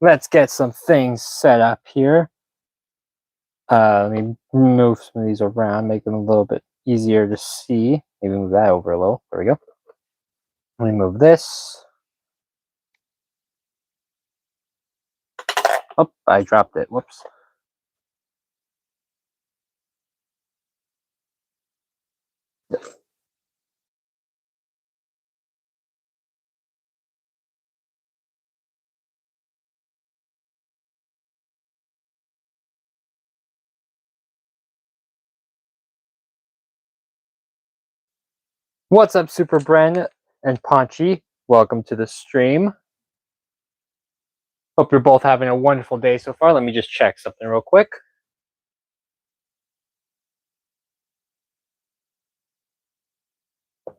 let's get some things set up here. Let me move some of these around, make them a little bit easier to see. Maybe move that over a little. There we go. Let me move this. Oh, I dropped it. Whoops. What's up, Super Bren and Paunchy? Welcome to the stream. Hope you're both having a wonderful day so far. Let me just check something real quick.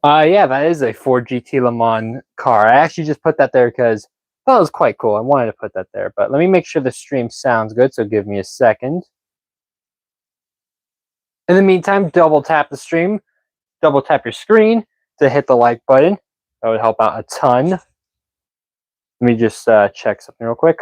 Yeah, that is a Ford GT Le Mans car. I actually just put that there because I thought it was quite cool. I wanted to put that there, but let me make sure the stream sounds good, so give me a second. In the meantime, double tap the stream, double tap your screen to hit the like button. That would help out a ton. Let me just check something real quick.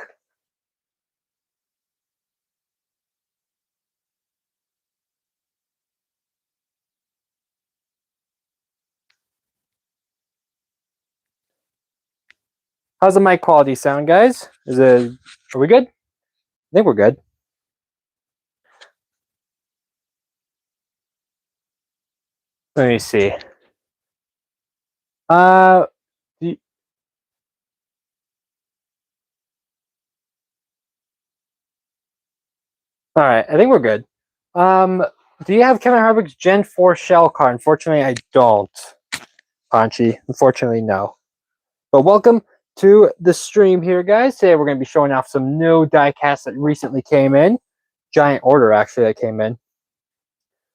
How's the mic quality sound, guys? Are we good? I think we're good. Let me see. All right, I think we're good. Do you have Kevin Harvick's Gen 4 shell car? Unfortunately, I don't, Paunchy. Unfortunately, no. But welcome to the stream here, guys. Today we're going to be showing off some new diecasts that recently came in. Giant order, actually, that came in.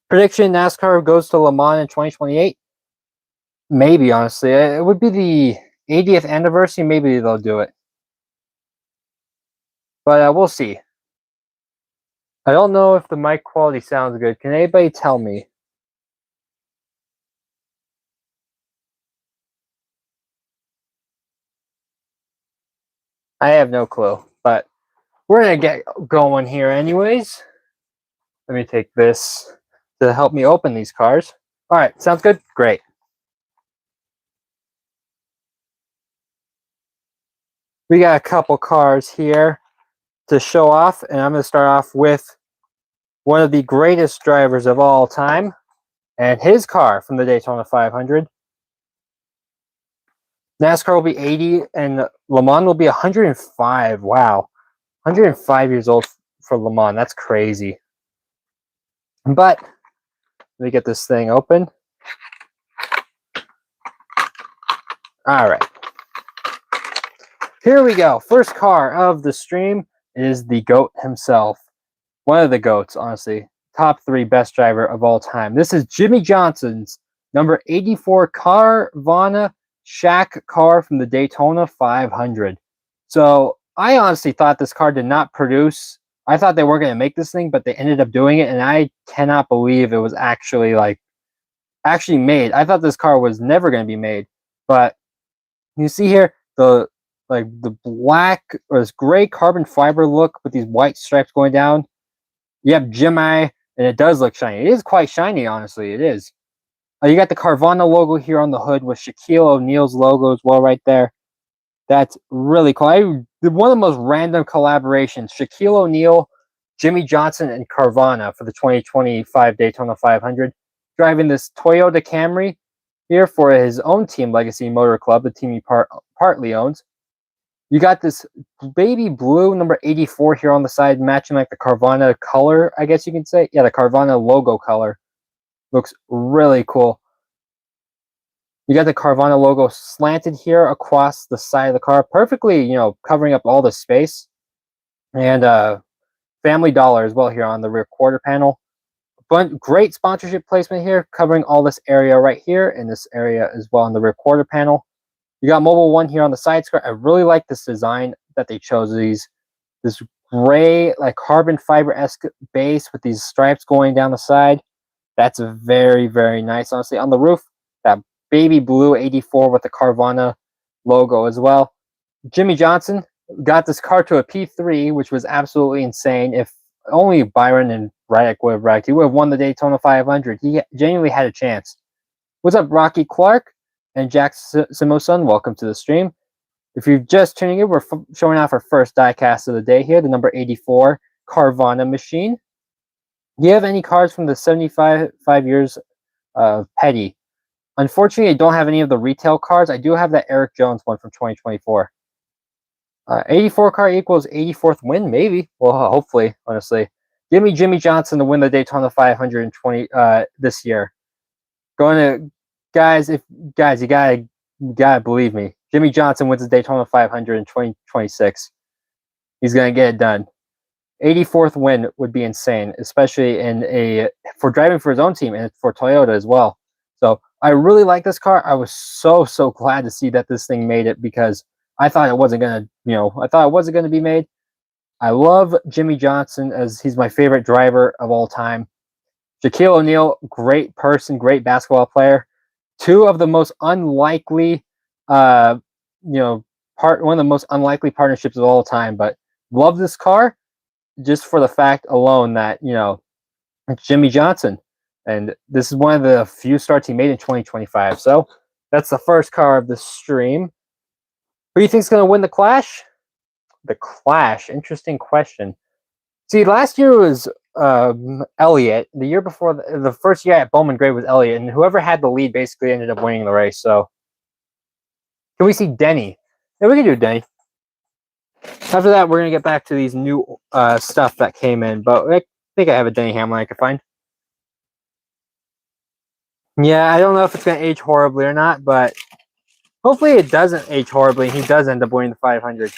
Prediction, NASCAR goes to Le Mans in 2028? Maybe, honestly. It would be the 80th anniversary. Maybe they'll do it. But we'll see. I don't know if the mic quality sounds good. Can anybody tell me? I have no clue, but we're going to get going here anyways. Let me take this to help me open these cars. All right, sounds good? Great. We got a couple cars here to show off, and I'm going to start off with one of the greatest drivers of all time and his car from the Daytona 500. NASCAR will be 80 and Le Mans will be 105. Wow. 105 years old for Le Mans. That's crazy. But let me get this thing open. All right. Here we go. First car of the stream is the GOAT himself. One of the GOATs, honestly. Top 3 best driver of all time. This is Jimmie Johnson's number 84 Carvana Shack car from the Daytona 500. So I honestly thought this car did not produce. I thought they weren't going to make this thing, but they ended up doing it, and I cannot believe it was actually made. I thought this car was never going to be made, but you see here the black or this gray carbon fiber look with these white stripes going down. You have Jimmie, and it does look shiny. It is quite shiny, honestly. It is. You got the Carvana logo here on the hood with Shaquille O'Neal's logo as well right there. That's really cool. One of the most random collaborations. Shaquille O'Neal, Jimmie Johnson, and Carvana for the 2025 Daytona 500. Driving this Toyota Camry here for his own team, Legacy Motor Club, the team he partly owns. You got this baby blue number 84 here on the side, matching like the Carvana color, I guess you can say. Yeah, the Carvana logo color. Looks really cool. You got the Carvana logo slanted here across the side of the car, perfectly, covering up all the space. And Family Dollar as well here on the rear quarter panel. But great sponsorship placement here, covering all this area right here and this area as well on the rear quarter panel. You got Mobil 1 here on the side skirt. I really like this design that they chose. This gray, like carbon fiber-esque base with these stripes going down the side. That's very, very nice, honestly. On the roof, that baby blue 84 with the Carvana logo as well. Jimmie Johnson, got this car to a P3, which was absolutely insane. If only Byron and Reddick would have wrecked, he would have won the Daytona 500. He genuinely had a chance. What's up, Rocky Clark and Jack Simoson? Welcome to the stream. If you're just tuning in, we're showing off our first diecast of the day here, the number 84 Carvana machine. Do you have any cards from the 75 years of Petty? Unfortunately, I don't have any of the retail cards. I do have that Eric Jones one from 2024. 84 car equals 84th win, maybe. Well, hopefully, honestly. Give me Jimmy Johnson to win the Daytona 520 this year. Going to guys, you gotta believe me. Jimmy Johnson wins the Daytona 500 in 2026. He's gonna get it done. 84th win would be insane, especially for driving for his own team and for Toyota as well. So I really like this car. I was so glad to see that this thing made it, because I thought it wasn't gonna be made. I love Jimmy Johnson, as he's my favorite driver of all time. Shaquille O'Neal, great person, great basketball player. Two of the most unlikely, one of the most unlikely partnerships of all time. But love this car just for the fact alone that, it's Jimmy Johnson. And this is one of the few starts he made in 2025. So that's the first car of the stream. Who do you think is going to win the Clash? The Clash, interesting question. See, last year was Elliott. The year before, the first year at Bowman Gray was Elliott, and whoever had the lead basically ended up winning the race. So, can we see Denny? Yeah, we can do Denny. After that, we're gonna get back to these new stuff that came in, but I think I have a Denny Hamlin I can find. Yeah, I don't know if it's gonna age horribly or not, but hopefully it doesn't age horribly. He does end up winning the 500.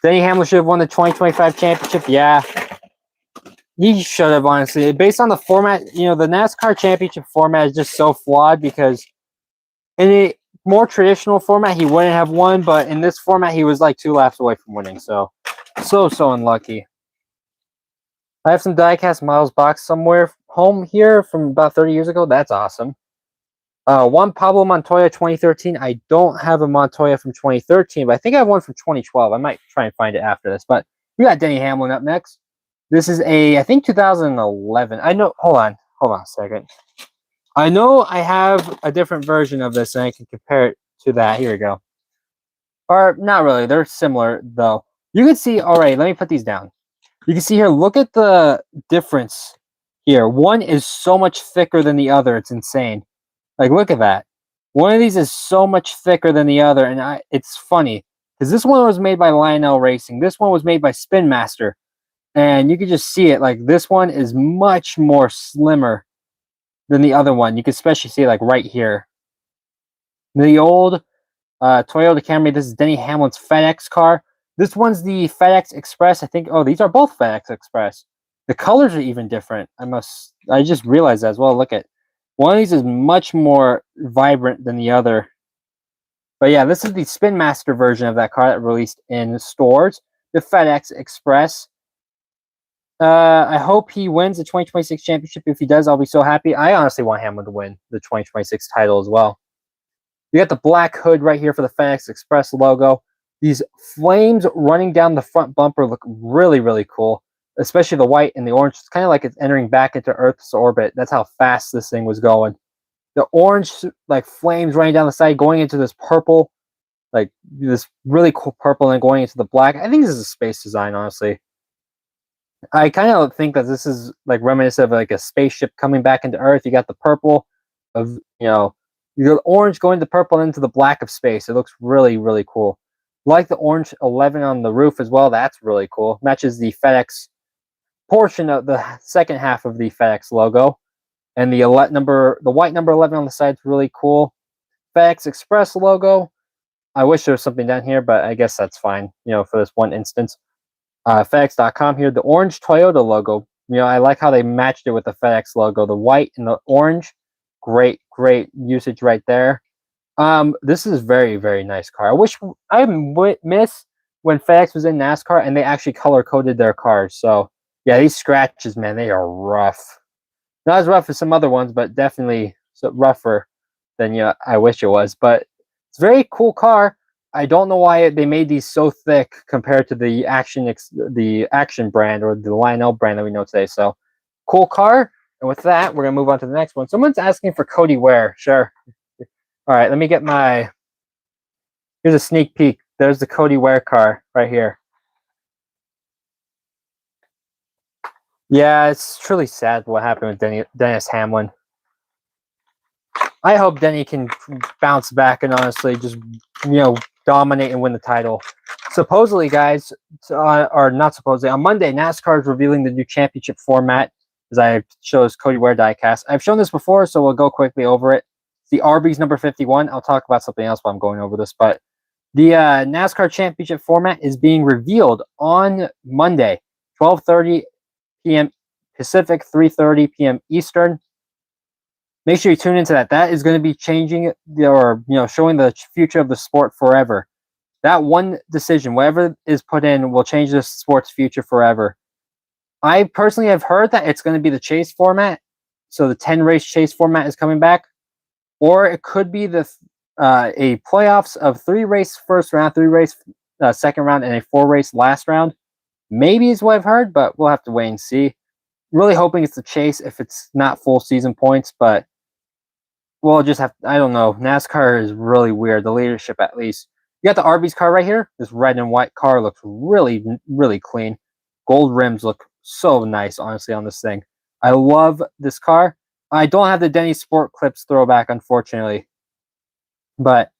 Denny Hamlin should have won the 2025 championship. Yeah, he should have, honestly. Based on the format, the NASCAR championship format is just so flawed, because in a more traditional format, he wouldn't have won, but in this format, he was like 2 laps away from winning. So unlucky. I have some diecast models box somewhere home here from about 30 years ago. That's awesome. Juan Pablo Montoya 2013. I don't have a Montoya from 2013, but I think I have one from 2012. I might try and find it after this. But we got Denny Hamlin up next. This is I think 2011. I know. Hold on a second. I know I have a different version of this, and I can compare it to that. Here we go. Or not really. They're similar, though. You can see. All right, let me put these down. You can see here. Look at the difference here. One is so much thicker than the other. It's insane. Like, look at that. One of these is so much thicker than the other, and it's funny, because this one was made by Lionel Racing. This one was made by Spin Master, and you can just see it. Like, this one is much more slimmer than the other one. You can especially see it, like, right here. The old Toyota Camry. This is Denny Hamlin's FedEx car. This one's the FedEx Express. I think, these are both FedEx Express. The colors are even different. I just realized that as well. Look at one of these is much more vibrant than the other. But yeah, this is the Spin Master version of that car that released in stores. The FedEx Express. I hope he wins the 2026 championship. If he does, I'll be so happy. I honestly want Hamlin to win the 2026 title as well. You got the black hood right here for the FedEx Express logo. These flames running down the front bumper look really, really cool. Especially the white and the orange. It's kind of like it's entering back into Earth's orbit. That's how fast this thing was going. The orange, like, flames running down the side, going into this purple, like this really cool purple, and going into the black. I think this is a space design, honestly. I kind of think that this is like reminiscent of like a spaceship coming back into Earth. You got the purple of, you got the orange going to purple into the black of space. It looks really, really cool. Like the orange 11 on the roof as well. That's really cool. Matches the FedEx portion of the second half of the FedEx logo, and the white number 11 on the side is really cool. FedEx Express logo. I wish there was something down here, but I guess that's fine, for this one instance. FedEx.com here. The orange Toyota logo. I like how they matched it with the FedEx logo. The white and the orange. Great usage right there. This is very, very nice car. I miss when FedEx was in NASCAR and they actually color coded their cars. So yeah, these scratches, man, they are rough. Not as rough as some other ones, but definitely rougher. than I wish it was. But it's a very cool car. I don't know why they made these so thick compared to the Action brand or the Lionel brand that we know today. So cool car. And with that, we're gonna move on to the next one. Someone's asking for Cody Ware. Sure. All right, let me get my. Here's a sneak peek. There's the Cody Ware car right here. Yeah, it's truly sad what happened with Dennis Hamlin. I hope Denny can bounce back and honestly just, dominate and win the title. Supposedly, guys, or not supposedly, on Monday, NASCAR is revealing the new championship format, as I shows Cody Ware diecast. I've shown this before, so we'll go quickly over it. The Arby's number 51. I'll talk about something else while I'm going over this, but the NASCAR championship format is being revealed on Monday, 12:30 p.m. Pacific, 3:30 p.m. Eastern. Make sure you tune into that. That is going to be changing or showing the future of the sport forever. That one decision, whatever is put in, will change the sport's future forever. I personally have heard that it's going to be the chase format, so the 10-race chase format is coming back, or it could be the a playoffs of 3-race first round, 3-race second round, and a 4-race last round. Maybe is what I've heard, but we'll have to wait and see. Really hoping it's the chase if it's not full season points, but we'll just have. I don't know. NASCAR is really weird. The leadership, at least. You got the Arby's car right here. This red and white car looks really, really clean. Gold rims look so nice, honestly, on this thing. I love this car. I don't have the Denny Sport Clips throwback, unfortunately. But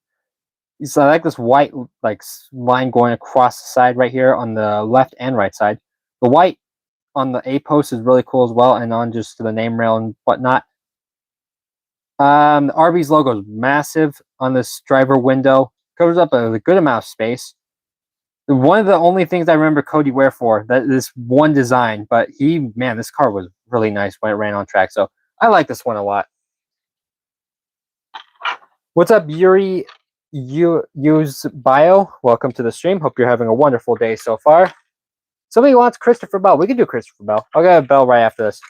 so I like this white line going across the side right here on the left and right side. The white on the A post is really cool as well, and on just the name rail and whatnot. The Arby's logo is massive on this driver window. Covers up a good amount of space. One of the only things I remember Cody Ware for, that this one design, but this car was really nice when it ran on track. So I like this one a lot. What's up, Yuri Use Bio? Welcome to the stream. Hope you're having a wonderful day so far. Somebody wants Christopher Bell. We can do Christopher Bell. I'll get a Bell right after this.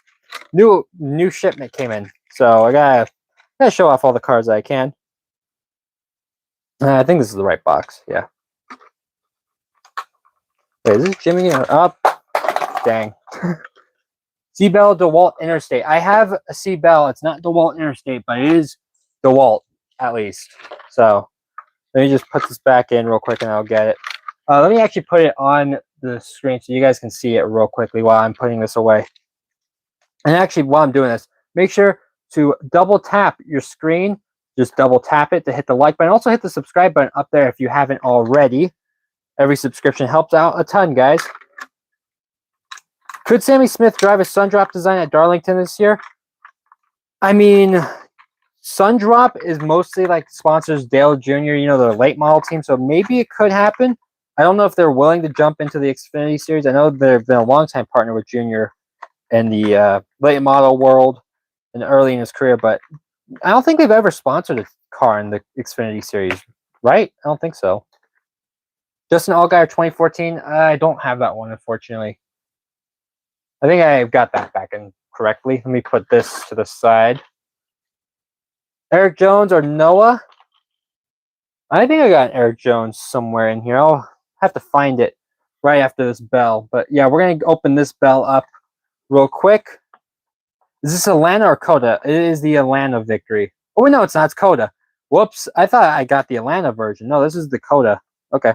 New shipment came in, so I gotta show off all the cards that I can. I think this is the right box. Yeah. Wait, is this Jimmy up? Dang. C-Bell DeWalt Interstate. I have a C-Bell. It's not DeWalt Interstate, but it is DeWalt at least. So let me just put this back in real quick and I'll get it. Let me actually put it on the screen so you guys can see it real quickly while I'm putting this away. And actually, while I'm doing this, make sure to double tap your screen. Just double tap it to hit the like button. Also hit the subscribe button up there if you haven't already. Every subscription helps out a ton, guys. Could Sammy Smith drive a Sundrop design at Darlington this year? I mean, Sundrop is mostly sponsors Dale Jr., the late model team, so maybe it could happen. I don't know if they're willing to jump into the Xfinity Series. I know they've been a long-time partner with Jr. in the late model world and early in his career, but I don't think they've ever sponsored a car in the Xfinity Series, right? I don't think so. Justin Allgaier 2014. I don't have that one, unfortunately. I think I got that back in correctly. Let me put this to the side. Eric Jones or Noah? I think I got Eric Jones somewhere in here. I'll have to find it right after this bell. But yeah, we're going to open this bell up real quick. Is this Atlanta or Coda? It is the Atlanta victory. Oh, no, it's not. It's Coda. Whoops. I thought I got the Atlanta version. No, this is the Coda. Okay.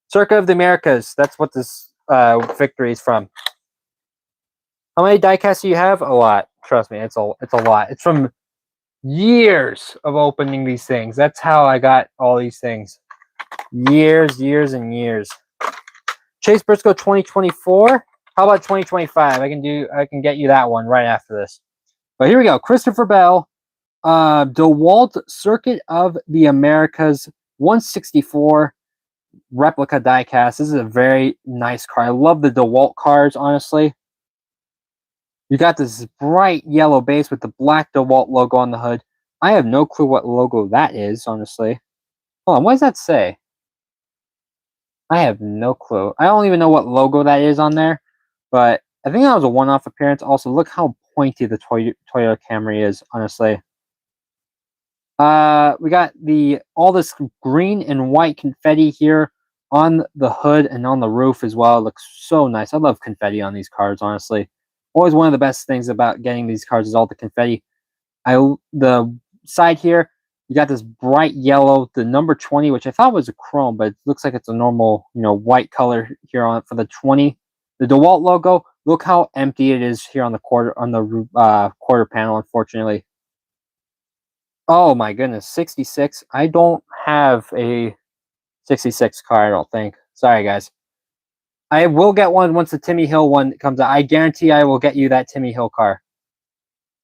Circa of the Americas. That's what this victory is from. How many diecasts do you have? A lot. Trust me, it's a lot. It's from years of opening these things. That's how I got all these things. Years and years. Chase Briscoe 2024. How about 2025? I can get you that one right after this. But here we go. Christopher Bell, DeWalt Circuit of the Americas 164 replica diecast. This is a very nice car. I love the DeWalt cars, honestly. You got this bright yellow base with the black DeWalt logo on the hood. I have no clue what logo that is, honestly. Hold on, what does that say? I have no clue. I don't even know what logo that is on there, but I think that was a one-off appearance. Also, look how pointy the Toyota Camry is, honestly. We got all this green and white confetti here on the hood and on the roof as well. It looks so nice. I love confetti on these cards, honestly. Always one of the best things about getting these cards is all the confetti. The side here, you got this bright yellow, the number 20, which I thought was a chrome, but it looks like it's a normal, white color here on for the 20. The DeWalt logo. Look how empty it is here on the quarter panel. Unfortunately. Oh my goodness, 66. I don't have a 66 car. I don't think. Sorry, guys. I will get one once the Timmy Hill one comes out. I guarantee I will get you that Timmy Hill car.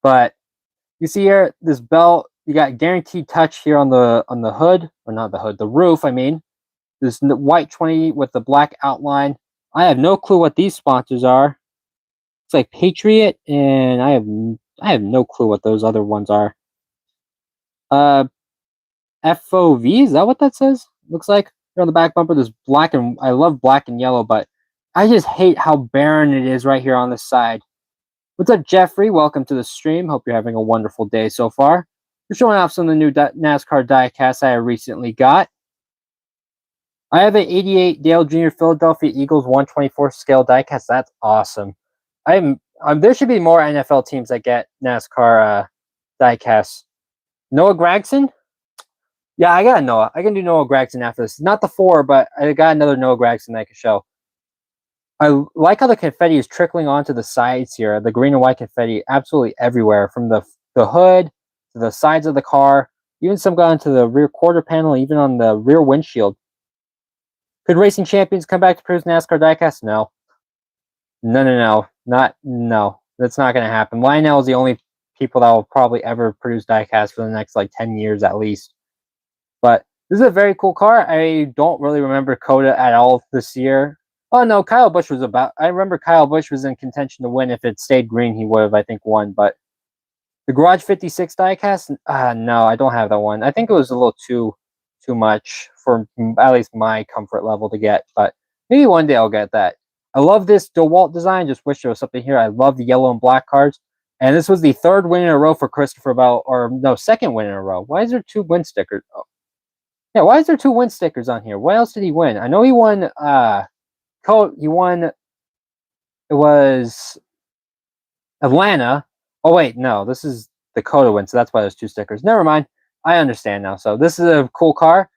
But you see here, this belt, you got guaranteed touch here on the hood, or not the hood, the roof, I mean. This white 20 with the black outline. I have no clue what these sponsors are. It's like Patriot, and I have no clue what those other ones are. FOV, is that what that says? Looks like here on the back bumper, there's black, and I love black and yellow, but I just hate how barren it is right here on this side. What's up, Jeffrey? Welcome to the stream. Hope you're having a wonderful day so far. We're showing off some of the new NASCAR diecast I recently got. I have an 88 Dale Jr. Philadelphia Eagles 124 scale diecast. That's awesome. There should be more NFL teams that get NASCAR diecasts. Noah Gragson? Yeah, I got Noah. I can do Noah Gragson after this. Not the 4, but I got another Noah Gragson I can show. I like how the confetti is trickling onto the sides here. The green and white confetti absolutely everywhere, from the hood to the sides of the car. Even some got into the rear quarter panel, even on the rear windshield. Could Racing Champions come back to produce NASCAR diecast? No. No. No. That's not going to happen. Lionel is the only people that will probably ever produce diecast for the next 10 years at least. But this is a very cool car. I don't really remember Coda at all this year. Oh no, Kyle Busch was I remember Kyle Busch was in contention to win. If it stayed green, he would have, I think, won. But the Garage 56 diecast, no, I don't have that one. I think it was a little too much for at least my comfort level to get. But maybe one day I'll get that. I love this DeWalt design. Just wish there was something here. I love the yellow and black cards. And this was the 3rd win in a row for Christopher Bell, or no, 2nd win in a row. Why is there 2 win stickers? Oh. Yeah, why is there 2 win stickers on here? What else did he win? I know he won. He won. It was Atlanta. Oh wait, no, this is Dakota win, so that's why there's 2 stickers. Never mind. I understand now. So this is a cool car.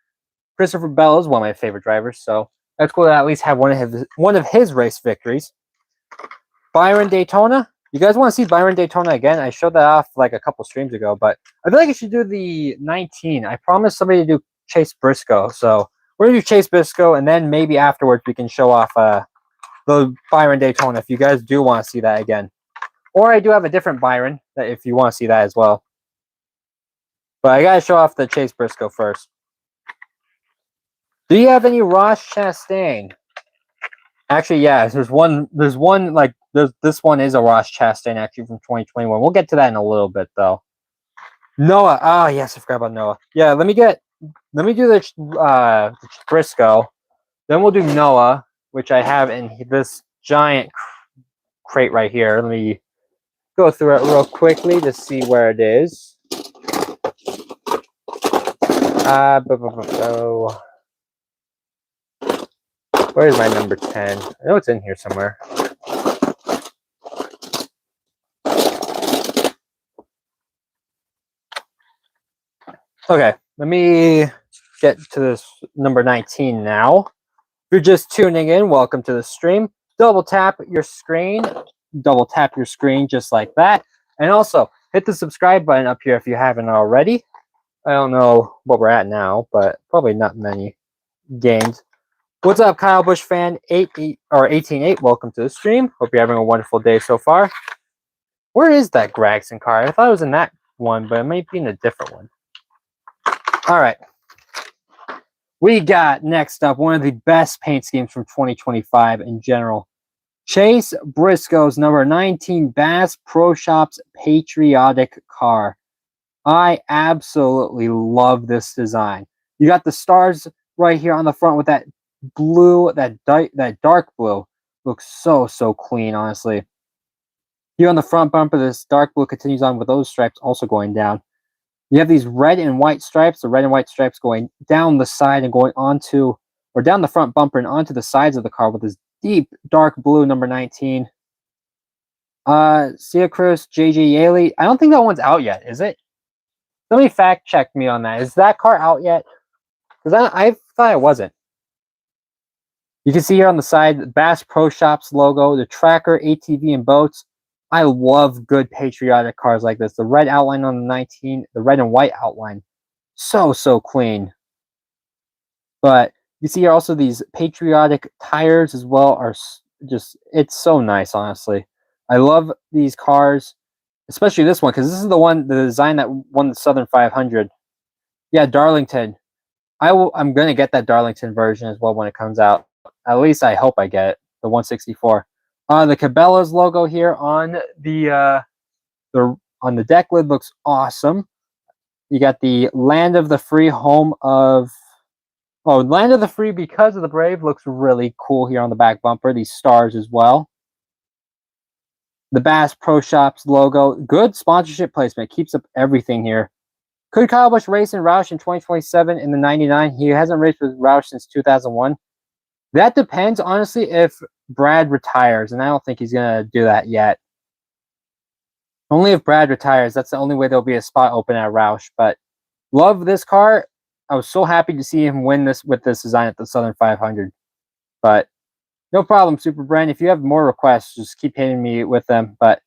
Christopher Bell is one of my favorite drivers, so that's cool to at least have one of his race victories. Byron Daytona. You guys want to see Byron Daytona again? I showed that off a couple streams ago, but I feel like I should do the 19. I promised somebody to do Chase Briscoe, so we're gonna do Chase Briscoe, and then maybe afterwards we can show off the Byron Daytona if you guys do want to see that again. Or I do have a different Byron that if you want to see that as well. But I gotta show off the Chase Briscoe first. Do you have any Ross Chastain? Actually, yeah, there's one this one is a Ross Chastain actually from 2021. We'll get to that in a little bit though. Noah. Oh yes, I forgot about Noah. Yeah, let me do the Briscoe. Then we'll do Noah, which I have in this giant crate right here. Let me go through it real quickly to see where it is. Where's my number 10? I know it's in here somewhere. Okay, let me get to this number 19 now. If you're just tuning in, welcome to the stream. Double tap your screen just like that. And also, hit the subscribe button up here if you haven't already. I don't know what we're at now, but probably not many games. What's up, Kyle Busch fan 18-8? Welcome to the stream. Hope you're having a wonderful day so far. Where is that Gragson car? I thought it was in that one, but it might be in a different one. All right. We got next up one of the best paint schemes from 2025 in general. Chase Briscoe's number 19 Bass Pro Shops Patriotic car. I absolutely love this design. You got the stars right here on the front with that blue, that dark blue. Looks so clean, honestly. Here on the front bumper, this dark blue continues on with those stripes also going down. You have these red and white stripes, the red and white stripes going down the side and going onto, or down the front bumper and onto the sides of the car with this deep dark blue number 19. Sia Cruz, JJ Yaley. I don't think that one's out yet, is it? Somebody fact check me on that. Is that car out yet? Because I thought it wasn't. You can see here on the side, the Bass Pro Shops logo, the Tracker, ATV, and boats. I love good patriotic cars like this. The red outline on the 19, the red and white outline. So clean. But you see here also these patriotic tires as well are just, it's so nice, honestly. I love these cars, especially this one, because this is the design that won the Southern 500. Yeah, Darlington. I'm going to get that Darlington version as well when it comes out. At least I hope I get it, the 164. The Cabela's logo here on the deck lid looks awesome. You got the Land of the Free, home of... Oh, Land of the Free because of the Brave looks really cool here on the back bumper. These stars as well. The Bass Pro Shops logo. Good sponsorship placement. Keeps up everything here. Could Kyle Busch race in Roush in 2027 in the 99? He hasn't raced with Roush since 2001. That depends, honestly, if Brad retires, and I don't think he's going to do that yet. Only if Brad retires. That's the only way there'll be a spot open at Roush. But love this car. I was so happy to see him win this with this design at the Southern 500. But no problem, Super Brand. If you have more requests, just keep hitting me with them. But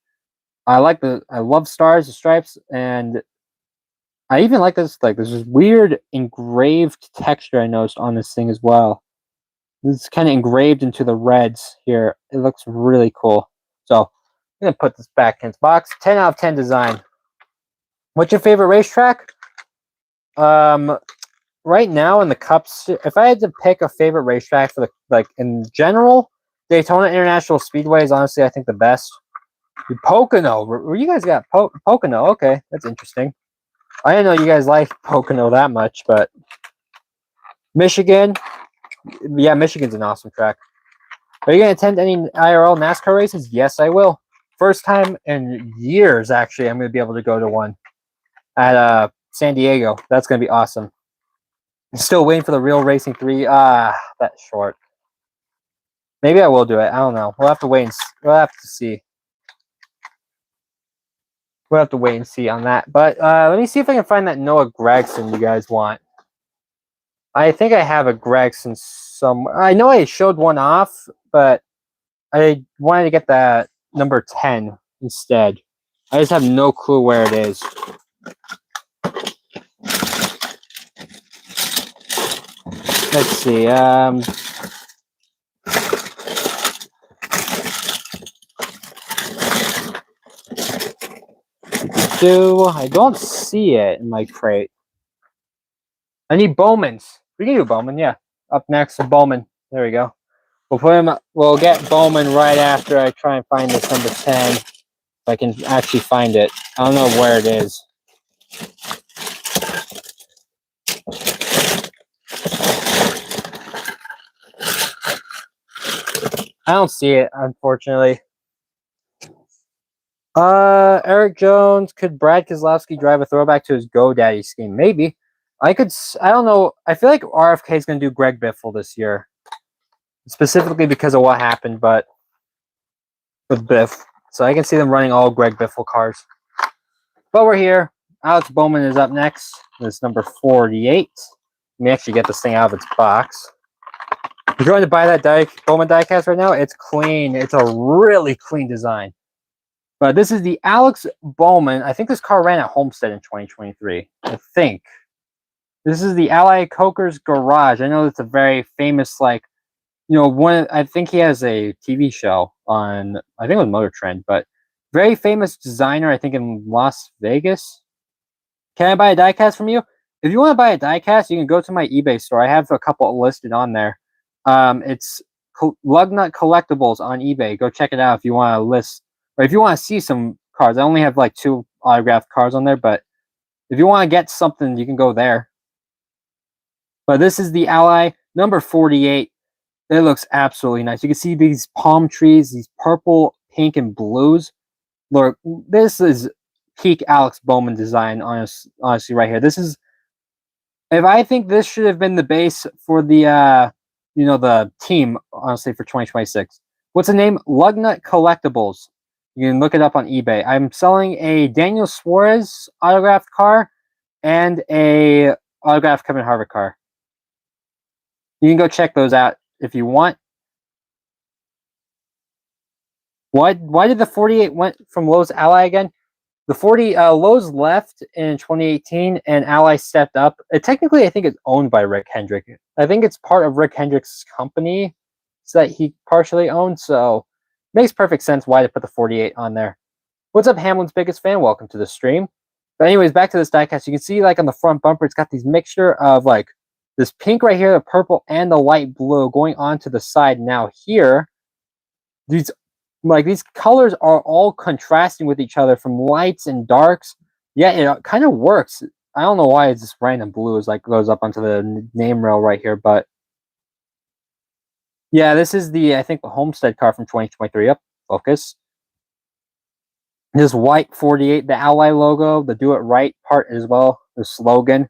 I love stars, the stripes, and I even like this. Like, there's this weird engraved texture I noticed on this thing as well. It's kind of engraved into the reds here. It looks really cool. So I'm gonna put this back in its box. 10 out of 10 design. What's your favorite racetrack? Right now in the Cups, if I had to pick a favorite racetrack for in general, Daytona International Speedway is honestly, I think, the best. Pocono, where you guys got Pocono? Okay, that's interesting. I didn't know you guys like Pocono that much, but Michigan, yeah, Michigan's an awesome track. Are you going to attend any IRL NASCAR races? Yes, I will. First time in years, actually, I'm going to be able to go to one at San Diego. That's going to be awesome. I'm still waiting for the Real Racing 3. That's short. Maybe I will do it. I don't know. We'll have to wait and we'll have to see. We'll have to wait and see on that. But let me see if I can find that Noah Gragson you guys want. I think I have a Gregson somewhere. I know I showed one off, but I wanted to get that number 10 instead. I just have no clue where it is. Let's see. I don't see it in my crate. I need Bowman's. We can do Bowman, yeah. Up next to Bowman. There we go. We'll put him. We'll get Bowman right after I try and find this number 10. If I can actually find it. I don't know where it is. I don't see it, unfortunately. Eric Jones. Could Brad Keselowski drive a throwback to his GoDaddy scheme? Maybe. I don't know. I feel like RFK is going to do Greg Biffle this year. Specifically because of what happened, but with Biff. So I can see them running all Greg Biffle cars. But we're here. Alex Bowman is up next. This number 48. Let me actually get this thing out of its box. You're going to buy that Bowman diecast right now? It's clean. It's a really clean design. But this is the Alex Bowman. I think this car ran at Homestead in 2023. I think. This is the Ally Coker's Garage. I know it's a very famous, I think he has a TV show on, I think it was Motor Trend, but very famous designer, I think, in Las Vegas. Can I buy a diecast from you? If you want to buy a diecast, you can go to my eBay store. I have a couple listed on there. It's Lugnut Collectibles on eBay. Go check it out if you want to list, or if you want to see some cards. I only have 2 autographed cards on there, but if you want to get something, you can go there. But this is the Ally number 48. It looks absolutely nice. You can see these palm trees, these purple, pink, and blues. Look, this is peak Alex Bowman design, honestly, right here. This is, if I think this should have been the base for the the team, honestly, for 2026. What's the name? Lugnut Collectibles. You can look it up on eBay. I'm selling a Daniel Suarez autographed car and a autographed Kevin Harvick car. You can go check those out if you want. Why did the 48 went from Lowe's Ally again? The 40 Lowe's left in 2018 and Ally stepped up. Technically, I think it's owned by Rick Hendrick. I think it's part of Rick Hendrick's company that he partially owns. So makes perfect sense why to put the 48 on there. What's up, Hamlin's biggest fan? Welcome to the stream. But anyways, back to this diecast. You can see like on the front bumper, it's got these mixture of like this pink right here, the purple and the light blue going on to the side. Now here, these colors are all contrasting with each other from lights and darks. Yeah, it kind of works. I don't know why it's just random blue is like goes up onto the name rail right here, but yeah, this is I think the Homestead car from 2023. Up, focus. This white 48, the Ally logo, the Do It Right part as well, the slogan.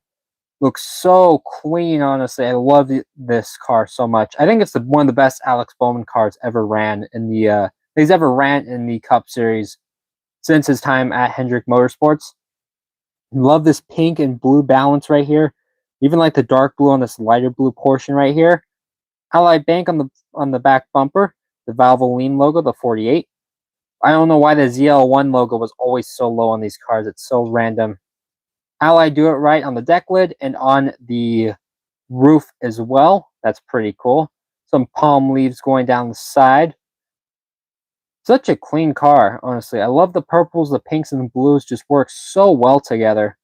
Looks so clean, honestly. I love this car so much. I think it's one of the best Alex Bowman cars ever ran in the he's ever ran in the Cup Series since his time at Hendrick Motorsports. Love this pink and blue balance right here. Even like the dark blue on this lighter blue portion right here. Ally Bank on the back bumper. The Valvoline logo, the 48. I don't know why the ZL1 logo was always so low on these cars. It's so random. Ally Do It Right on the deck lid and on the roof as well. That's pretty cool. Some palm leaves going down the side. Such a clean car, honestly. I love the purples, the pinks, and the blues just work so well together.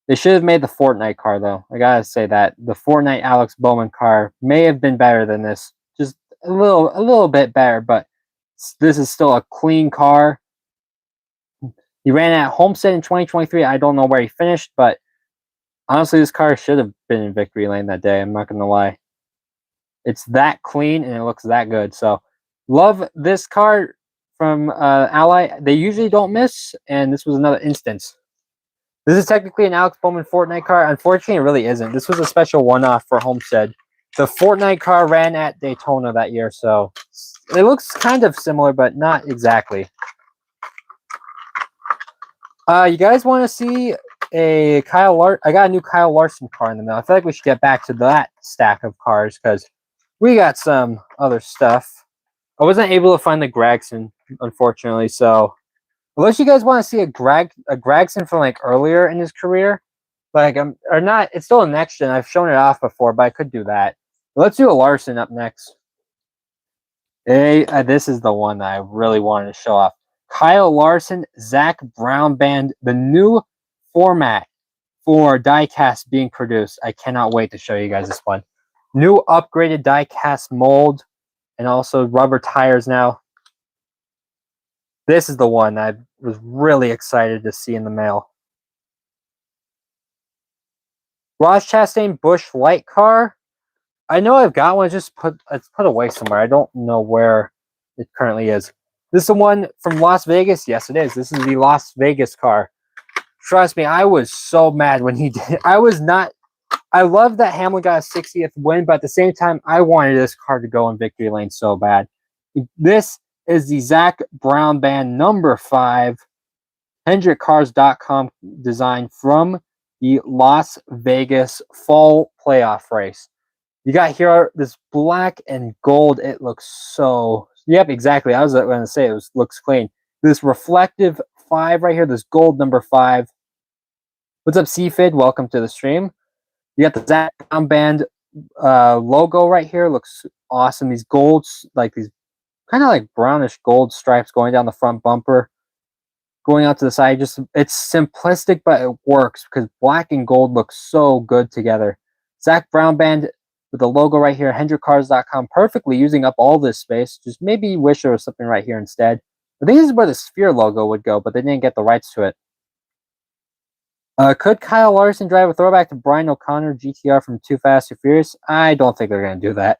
They should have made the Fortnite car, though. I gotta say that. The Fortnite Alex Bowman car may have been better than this. Just a little bit better, but this is still a clean car. He ran at Homestead in 2023. I don't know where he finished, but honestly, this car should have been in victory lane that day. I'm not going to lie. It's that clean, and it looks that good. So, love this car from Ally. They usually don't miss, and this was another instance. This is technically an Alex Bowman Fortnite car. Unfortunately, it really isn't. This was a special one-off for Homestead. The Fortnite car ran at Daytona that year, so it looks kind of similar, but not exactly. You guys want to see a Kyle Larson? I got a new Kyle Larson car in the mail. I feel like we should get back to that stack of cars because we got some other stuff. I wasn't able to find the Gregson, unfortunately, so unless you guys want to see a Gregson from like earlier in his career, like or not, it's still a next gen. I've shown it off before, but I could do that. Let's do a Larson up next. This is the one that I really wanted to show off. Kyle Larson, Zach Brown Band, the new format for diecast being produced. I cannot wait to show you guys this one. New upgraded diecast mold and also rubber tires now. This is the one I was really excited to see in the mail. Ross Chastain Busch Light car. I know I've got one. It's put away somewhere. I don't know where it currently is. This is the one from Las Vegas. Yes, it is. This is the Las Vegas car. Trust me, I was so mad when he did. I love that Hamlin got a 60th win, but at the same time, I wanted this car to go in victory lane so bad. This is the Zach Brown Band number 5 HendrickCars.com design from the Las Vegas fall playoff race. You got here this black and gold. It looks so... Yep, exactly. I was going to say it looks clean. This reflective 5 right here, this gold number 5. What's up, CFID? Welcome to the stream. You got the Zach Brown Band logo right here. Looks awesome. These golds, like these kind of like brownish gold stripes going down the front bumper, going out to the side. Just it's simplistic, but it works because black and gold look so good together. Zach Brown Band with the logo right here, HendrickCars.com, perfectly using up all this space. Just maybe wish there was something right here instead. I think this is where the Sphere logo would go, but they didn't get the rights to it. Could Kyle Larson drive a throwback to Brian O'Connor GTR from Too Fast Too Furious? I don't think they're going to do that.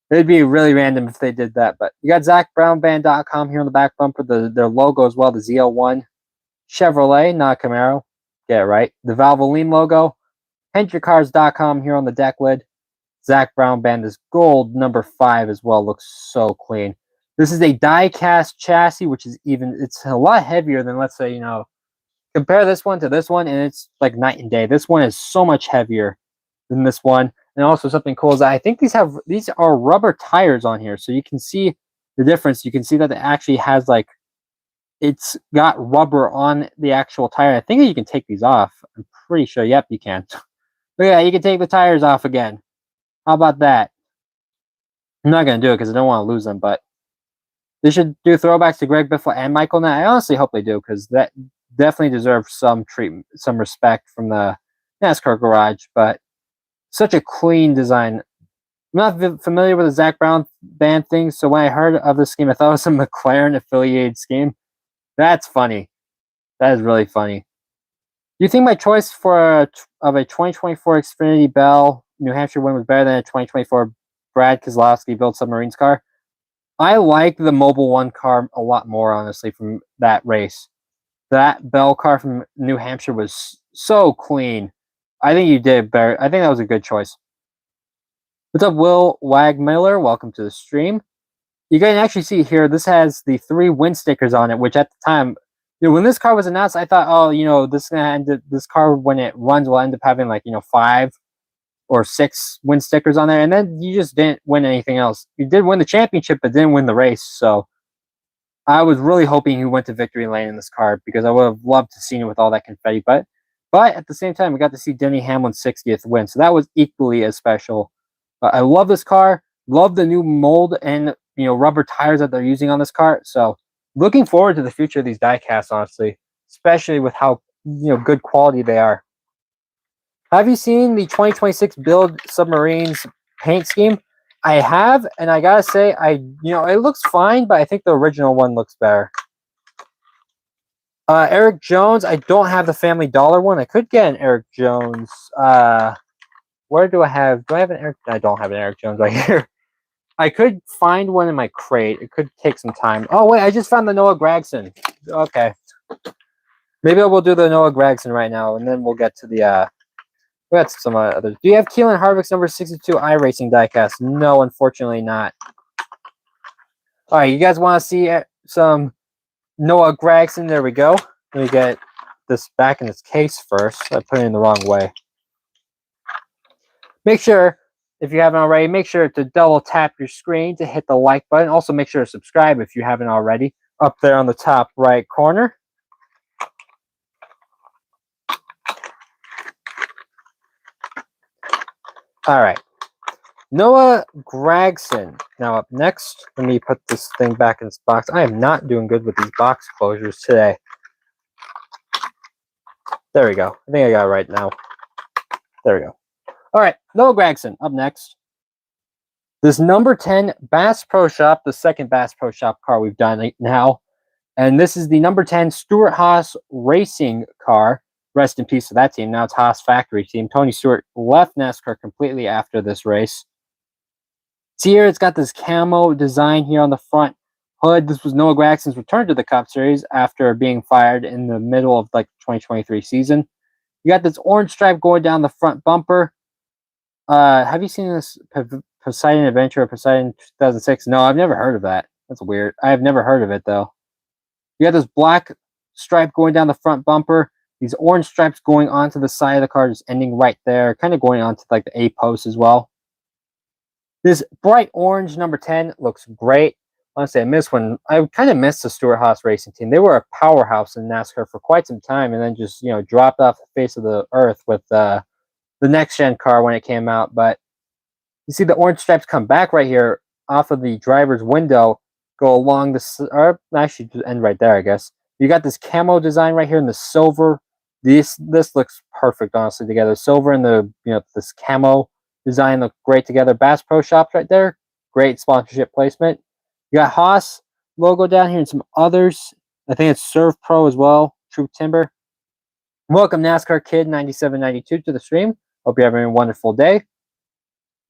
It'd be really random if they did that. But you got ZachBrownBand.com here on the back bumper, their logo as well, the ZL1. Chevrolet, not Camaro. Get it right. The Valvoline logo. HendrickCars.com here on the deck lid. Zach Brown band is gold. Number 5 as well. Looks so clean. This is a die-cast chassis, which is it's a lot heavier than, let's say, compare this one to this one, and it's like night and day. This one is so much heavier than this one. And also something cool is that I think these are rubber tires on here, so you can see the difference. You can see that it actually has it's got rubber on the actual tire. I think that you can take these off. I'm pretty sure. Yep, you can. Look at that. You can take the tires off again. How about that? I'm not going to do it because I don't want to lose them, but they should do throwbacks to Greg Biffle and Michael Knight. I honestly hope they do, because that definitely deserves some treatment, some respect from the NASCAR garage. But such a clean design. I'm not familiar with the Zach Brown band thing, so when I heard of this scheme, I thought it was a McLaren affiliated scheme. That's funny. That is really funny. Do you think my choice of a 2024 Xfinity Bell New Hampshire win was better than a 2024 Brad Keselowski built Submarines car? I like the Mobil 1 car a lot more, honestly, from that race. That Bell car from New Hampshire was so clean. I think you did better. I think that was a good choice. What's up, Will Wagmiller? Welcome to the stream. You can actually see here, this has the 3 win stickers on it, which at the time, when this car was announced, I thought, oh, this car, when it runs, will end up having 5 or 6 win stickers on there, and then you just didn't win anything else. You did win the championship, but didn't win the race, so I was really hoping he went to victory lane in this car, because I would have loved to see it with all that confetti, but at the same time, we got to see Denny Hamlin's 60th win, so that was equally as special. I love this car, love the new mold and rubber tires that they're using on this car, so looking forward to the future of these diecasts, honestly, especially with how good quality they are. Have you seen the 2026 Build Submarines paint scheme? I have, and I gotta say, it looks fine, but I think the original one looks better. Eric Jones, I don't have the Family Dollar one. I could get an Eric Jones. Where do I have? Do I have an Eric? I don't have an Eric Jones right here. I could find one in my crate. It could take some time. Oh, wait, I just found the Noah Gragson. Okay. Maybe I will do the Noah Gragson right now, and then we'll get to the, we got some others. Do you have Keelan Harvick's number 62 iRacing diecast? No, unfortunately not. All right, you guys want to see some Noah Gragson? There we go. Let me get this back in its case first. I put it in the wrong way. Make sure, if you haven't already, make sure to double tap your screen to hit the like button. Also, make sure to subscribe if you haven't already, up there on the top right corner. All right. Noah Gragson. Now up next, let me put this thing back in its box. I am not doing good with these box closures today. There we go. I think I got it right now. There we go. All right, Noah Gragson up next. This number 10 Bass Pro Shop, the second Bass Pro Shop car we've done now. And this is the number 10 Stewart Haas Racing car. Rest in peace to that team. Now it's Haas Factory team. Tony Stewart left NASCAR completely after this race. See here, it's got this camo design here on the front hood. This was Noah Gragson's return to the Cup Series after being fired in the middle of the 2023 season. You got this orange stripe going down the front bumper. Have you seen this Poseidon Adventure or Poseidon 2006? No, I've never heard of that. That's weird. I have never heard of it, though. You got this black stripe going down the front bumper. These orange stripes going onto the side of the car, just ending right there, kind of going onto the A post as well. This bright orange number 10 looks great. Honestly, I kind of missed the Stewart Haas Racing team. They were a powerhouse in NASCAR for quite some time, and then just dropped off the face of the earth with the next gen car when it came out. But you see the orange stripes come back right here off of the driver's window, go along the, or actually just end right there, I guess. You got this camo design right here in the silver. This looks perfect, honestly, together. Silver and the this camo design look great together. Bass Pro Shops right there. Great sponsorship placement. You got Haas logo down here and some others. I think it's Serve Pro as well. True Timber. Welcome NASCAR Kid 9792 to the stream. Hope you're having a wonderful day.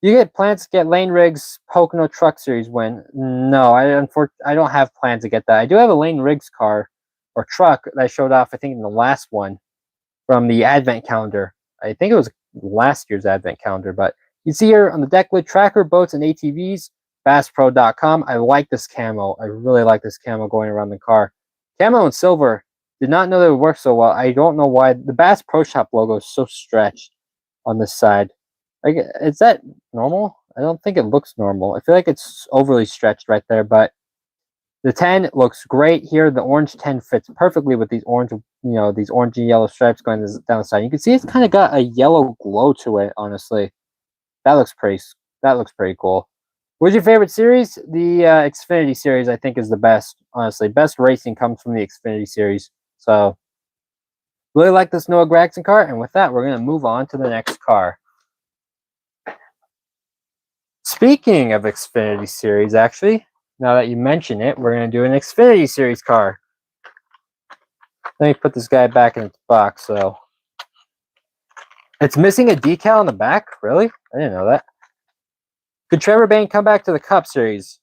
You get plans to get Lane Riggs Pocono Truck Series win? No, I don't have plans to get that. I do have a Lane Riggs car, or truck that I showed off, I think, in the last one from the advent calendar. I think it was last year's advent calendar, but you see here on the deck lid, tracker, boats, and ATVs, BassPro.com. I like this camo. I really like this camo going around the car. Camo and silver. Did not know that it would work so well. I don't know why. The Bass Pro Shop logo is so stretched on this side. Like, is that normal? I don't think it looks normal. I feel like it's overly stretched right there, but the 10 looks great here. The orange 10 fits perfectly with these orange, these orange and yellow stripes going down the side. You can see it's kind of got a yellow glow to it, honestly. That looks pretty cool. What's your favorite series? The Xfinity series, I think, is the best, honestly. Best racing comes from the Xfinity series. So, really like this Noah Gragson car. And with that, we're going to move on to the next car. Speaking of Xfinity series, actually, now that you mention it, we're going to do an Xfinity series car. Let me put this guy back in its box. So, it's missing a decal on the back? Really? I didn't know that. Could Trevor Bayne come back to the Cup Series?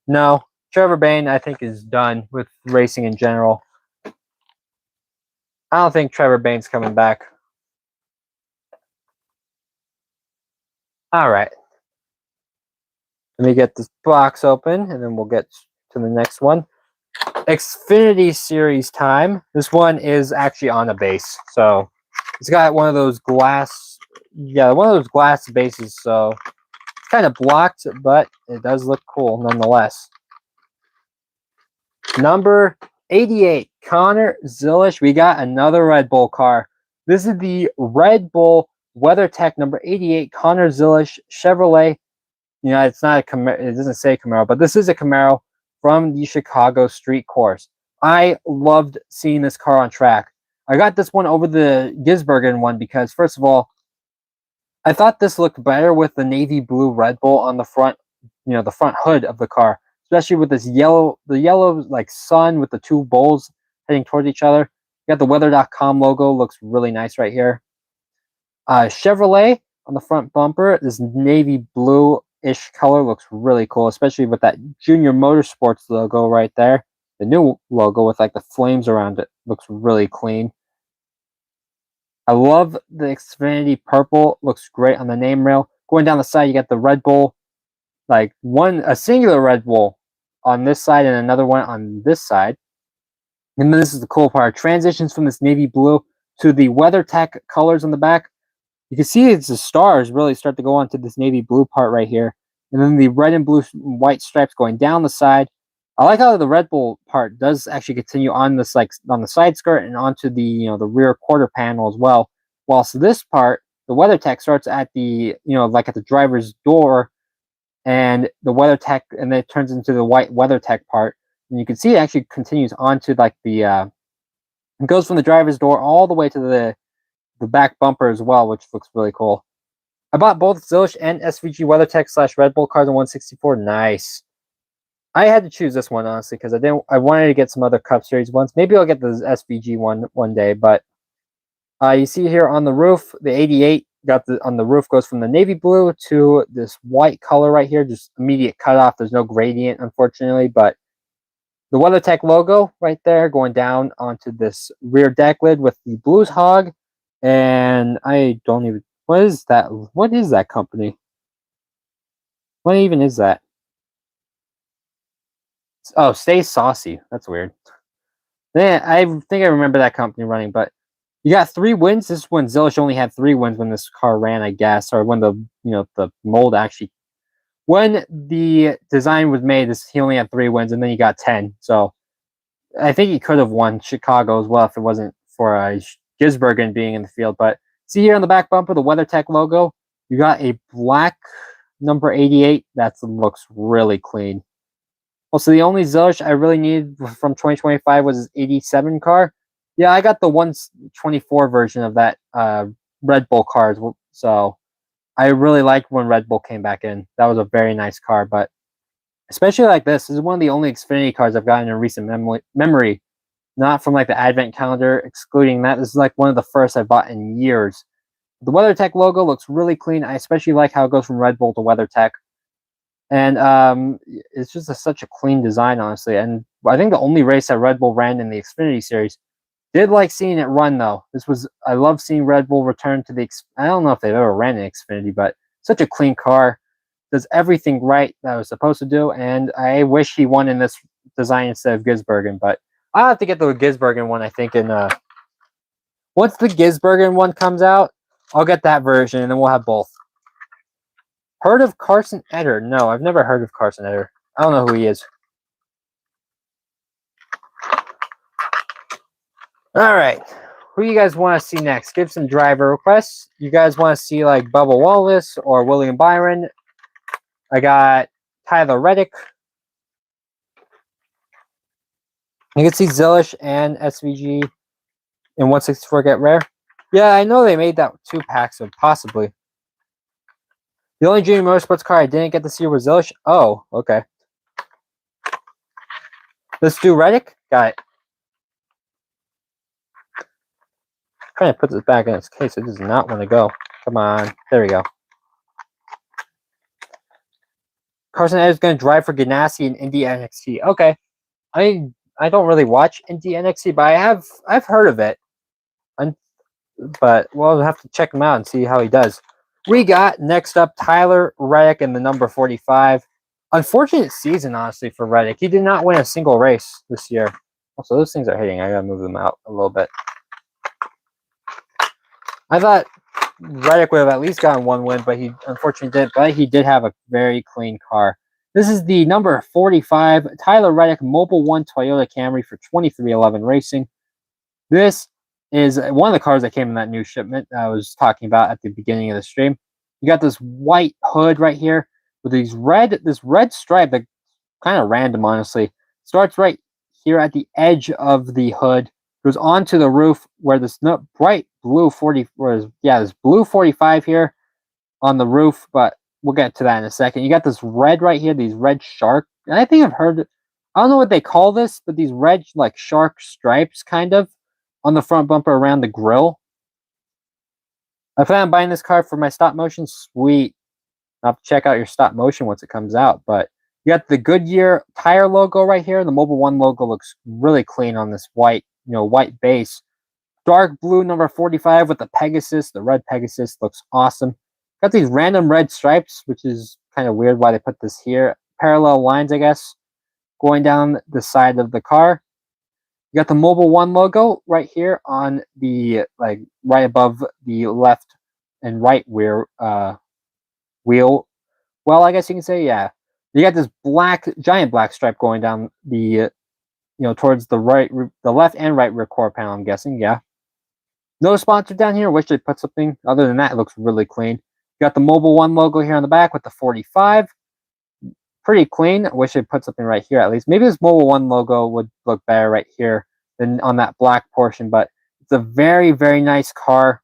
No. Trevor Bayne, I think, is done with racing in general. I don't think Trevor Bayne's coming back. All right. Let me get this box open, and then we'll get to the next one. Xfinity Series time. This one is actually on a base. So, it's got one of those glass... Yeah, one of those glass bases, so... kind of blocked, but it does look cool nonetheless. Number 88, Connor Zilisch. We got another Red Bull car. This is the Red Bull WeatherTech number 88, Connor Zilisch Chevrolet. It's not a Camaro. It doesn't say Camaro, but this is a Camaro from the Chicago Street Course. I loved seeing this car on track. I got this one over the Gisbergen one because, first of all, I thought this looked better with the navy blue Red Bull on the front, the front hood of the car, especially with this yellow, like sun with the two bulls heading towards each other. You got the weather.com logo, looks really nice right here. Chevrolet on the front bumper, this navy blue-ish color looks really cool, especially with that Junior Motorsports logo right there. The new logo with like the flames around it looks really clean. I love the Xfinity purple. Looks great on the name rail. Going down the side, you got the Red Bull, like a singular Red Bull on this side and another one on this side. And then this is the cool part. Transitions from this navy blue to the WeatherTech colors on the back. You can see it's the stars really start to go onto this navy blue part right here. And then the red and blue white stripes going down the side. I like how the Red Bull part does actually continue on this, like on the side skirt and onto the the rear quarter panel as well. Whilst this part, the WeatherTech starts at the like at the driver's door, and the WeatherTech, and then it turns into the white WeatherTech part. And you can see it actually continues onto like the it goes from the driver's door all the way to the back bumper as well, which looks really cool. I bought both Zilisch and SVG WeatherTech / Red Bull cars in 164. Nice. I had to choose this one, honestly, because I wanted to get some other Cup Series ones. Maybe I'll get the SVG one day, but you see here on the roof, the 88 on the roof goes from the navy blue to this white color right here, just immediate cutoff. There's no gradient, unfortunately, but the WeatherTech logo right there going down onto this rear deck lid with the Blues Hog, and I don't even... What is that? What is that company? What even is that? Oh, Stay Saucy. That's weird. Yeah, I think I remember that company running, but you got 3 wins. This one, Zilisch only had 3 wins when this car ran, I guess, or when the the mold actually, when the design was made. He only had 3 wins, and then he got 10. So I think he could have won Chicago as well if it wasn't for Gisbergen being in the field. But see here on the back bumper, the WeatherTech logo. You got a black number 88. That looks really clean. Also, the only Zilisch I really needed from 2025 was his 87 car. Yeah, I got the 124 version of that Red Bull car, so I really liked when Red Bull came back in. That was a very nice car, but especially like this is one of the only Xfinity cars I've gotten in recent memory, not from like the Advent calendar, excluding that. This is like one of the first I bought in years. The WeatherTech logo looks really clean. I especially like how it goes from Red Bull to WeatherTech. And it's just such a clean design, honestly. And I think the only race that Red Bull ran in the Xfinity series. Did like seeing it run though. I love seeing Red Bull return to the. I don't know if they've ever ran an Xfinity, but such a clean car, does everything right that it was supposed to do. And I wish he won in this design instead of Gisbergen, but I'll have to get the Gisbergen one. I think in once the Gisbergen one comes out, I'll get that version, and then we'll have both. Heard of Carson Eder? No, I've never heard of Carson Eder. I don't know who he is. All right. Who you guys want to see next? Give some driver requests. You guys want to see like Bubba Wallace or William Byron? I got Tyler Reddick. You can see Zillish and SVG in 164 Get Rare. Yeah, I know they made that 2-pack, so possibly. The only Junior Motorsports car I didn't get to see was Zillish. Oh, okay. Let's do Reddick. Got it. Trying to put this back in its case. It does not want to go. Come on. There we go. Carson Eder is going to drive for Ganassi in Indy NXT. Okay. I don't really watch Indy NXT, but I've heard of it. But we'll have to check him out and see how he does. We got next up Tyler Reddick in the number 45. Unfortunate season, honestly, for Reddick. He did not win a single race this year. Also, those things are hitting. I gotta move them out a little bit. I thought Reddick would have at least gotten one win, but he unfortunately didn't. But he did have a very clean car. This is the number 45 Tyler Reddick Mobile One Toyota Camry for 2311 Racing. This is one of the cars that came in that new shipment I was talking about at the beginning of the stream. You got this white hood right here with this red stripe that kind of random, honestly. Starts right here at the edge of the hood, goes onto the roof where this bright blue 45 here on the roof, but we'll get to that in a second. You got this red right here, these red shark, and I think I've heard, I don't know what they call this, but these red like shark stripes kind of on the front bumper around the grill. I plan on buying this car for my stop motion. Sweet. I'll have to check out your stop motion once it comes out. But you got the Goodyear tire logo right here. The Mobile One logo looks really clean on this white base. Dark blue number 45 with the Pegasus. The red Pegasus looks awesome. Got these random red stripes, which is kind of weird why they put this here. Parallel lines, I guess, going down the side of the car. You got the Mobile One logo right here on the right above the left and right rear wheel. Well, I guess you can say, yeah. You got this giant black stripe going down the towards the left and right rear quarter panel, I'm guessing, yeah. No sponsor down here. Wish they put something. Other than that, it looks really clean. You got the Mobile One logo here on the back with the 45. Pretty clean. I wish they put something right here at least. Maybe this Mobile One logo would look better right here than on that black portion, but it's a very, very nice car.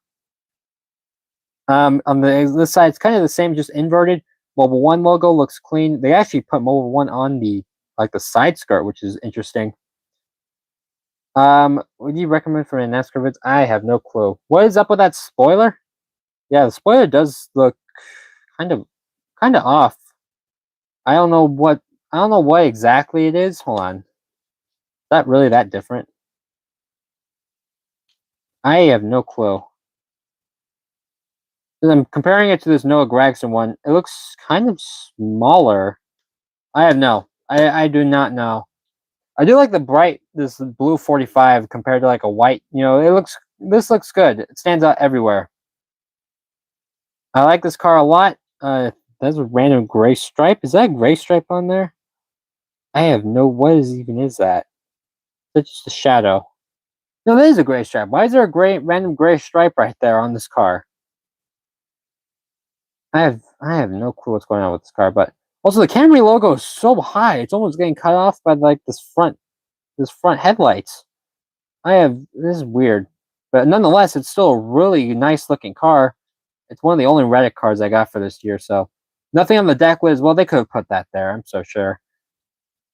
On this side, it's kind of the same, just inverted. Mobile One logo looks clean. They actually put Mobile One on the side skirt, which is interesting. What do you recommend for a NASCAR vids? I have no clue. What is up with that spoiler? Yeah, the spoiler does look kind of off. I don't know what exactly it is. Hold on. Is that really that different? I have no clue. I'm comparing it to this Noah Gragson one. It looks kind of smaller. I do not know. I do like this blue 45 compared to like a white. This looks good. It stands out everywhere. I like this car a lot. There's a random gray stripe. Is that a gray stripe on there? I have no. What is that? That's just a shadow. No, that is a gray stripe. Why is there a random gray stripe right there on this car? I have no clue what's going on with this car. But also the Camry logo is so high, it's almost getting cut off by this front headlights. This is weird, but nonetheless, it's still a really nice looking car. It's one of the only Reddick cars I got for this year, so nothing on the deck was, well, they could have put that there, I'm so sure.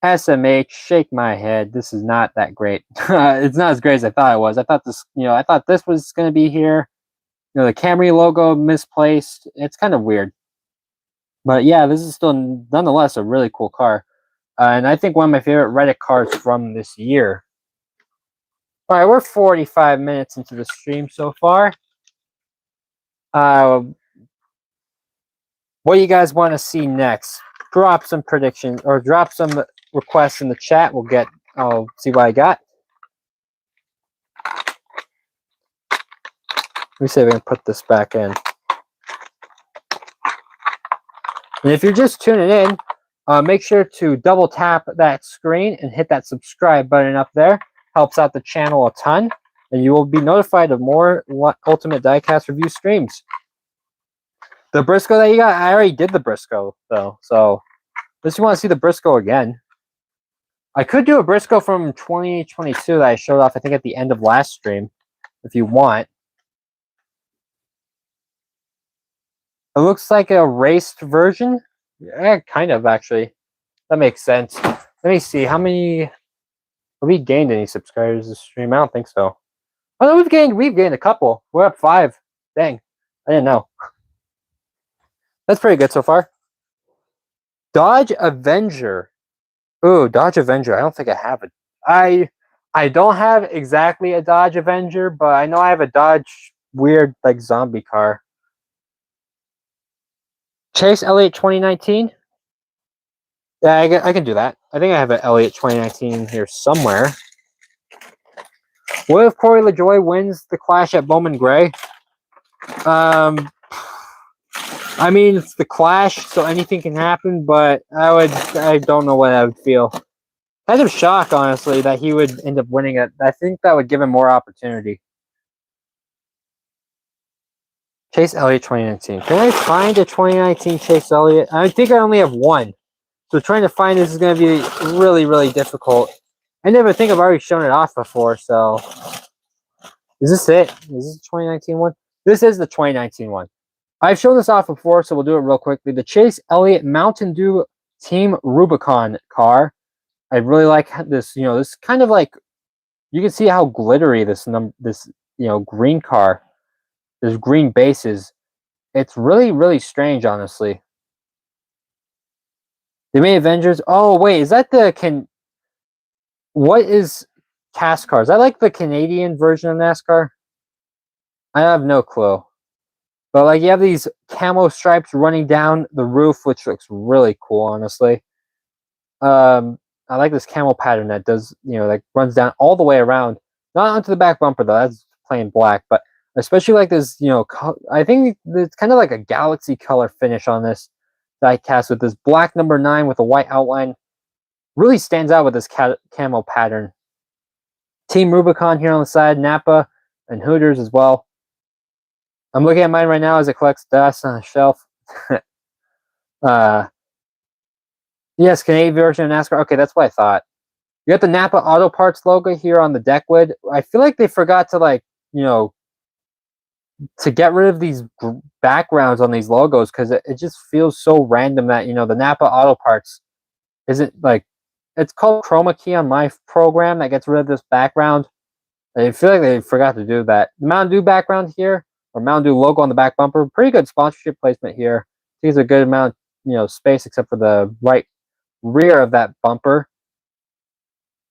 SMH, shake my head. This is not that great. It's not as great as I thought it was. I thought this was going to be here. The Camry logo misplaced. It's kind of weird. But yeah, this is still nonetheless a really cool car. And I think one of my favorite Reddit cars from this year. All right, we're 45 minutes into the stream so far. What do you guys want to see next? Drop some predictions or drop some requests in the chat. I'll see what I got. Let me see if I can put this back in. And if you're just tuning in, make sure to double tap that screen and hit that subscribe button up there. Helps out the channel a ton. And you will be notified of more Ultimate Diecast review streams. The Briscoe that you got, I already did the Briscoe, though. So, unless you want to see the Briscoe again. I could do a Briscoe from 2022 that I showed off, I think, at the end of last stream, if you want. It looks like a raced version. Yeah, kind of, actually. That makes sense. Let me see. How many... Have we gained any subscribers this stream? I don't think so. Oh, no, we've gained a couple. We're up 5. Dang. I didn't know. That's pretty good so far. Dodge Avenger. Ooh, Dodge Avenger. I don't think I have it. I don't have exactly a Dodge Avenger, but I know I have a Dodge weird, like, zombie car. Chase Elliott 2019? Yeah, I can do that. I think I have an Elliott 2019 here somewhere. What if Corey LaJoie wins the Clash at Bowman Gray? I mean, it's the Clash, so anything can happen, but I don't know what I would feel. Kind of shocked, honestly, that he would end up winning it. I think that would give him more opportunity. Chase Elliott 2019. Can I find a 2019 Chase Elliott? I think I only have one. So trying to find this is going to be really, really difficult. I never think I've already shown it off before, so... Is this it? Is this the 2019 one? This is the 2019 one. I've shown this off before, so we'll do it real quickly. The Chase Elliott Mountain Dew Team Rubicon car. I really like this, this kind of like, you can see how glittery this green car, this green base is. It's really, really strange, honestly. They made Avengers. Oh, wait, is that what is NASCAR? Is that like the Canadian version of NASCAR? I have no clue. But like you have these camo stripes running down the roof, which looks really cool, honestly. I like this camo pattern that does, like runs down all the way around. Not onto the back bumper though, that's plain black, but especially like this, I think it's kind of like a galaxy color finish on this diecast with this black number 9 with a white outline. Really stands out with this camo pattern. Team Rubicon here on the side, Napa and Hooters as well. I'm looking at mine right now as it collects dust on a shelf. Yes, Canadian version of NASCAR. Okay, that's what I thought. You got the Napa Auto Parts logo here on the deck lid. I feel like they forgot to to get rid of these backgrounds on these logos because it just feels so random that, the Napa Auto Parts isn't like, it's called Chroma Key on my program that gets rid of this background. I feel like they forgot to do that. The Mountain Dew background here, or Mountain Dew logo on the back bumper, pretty good sponsorship placement here. I think it's a good amount, space except for the right rear of that bumper.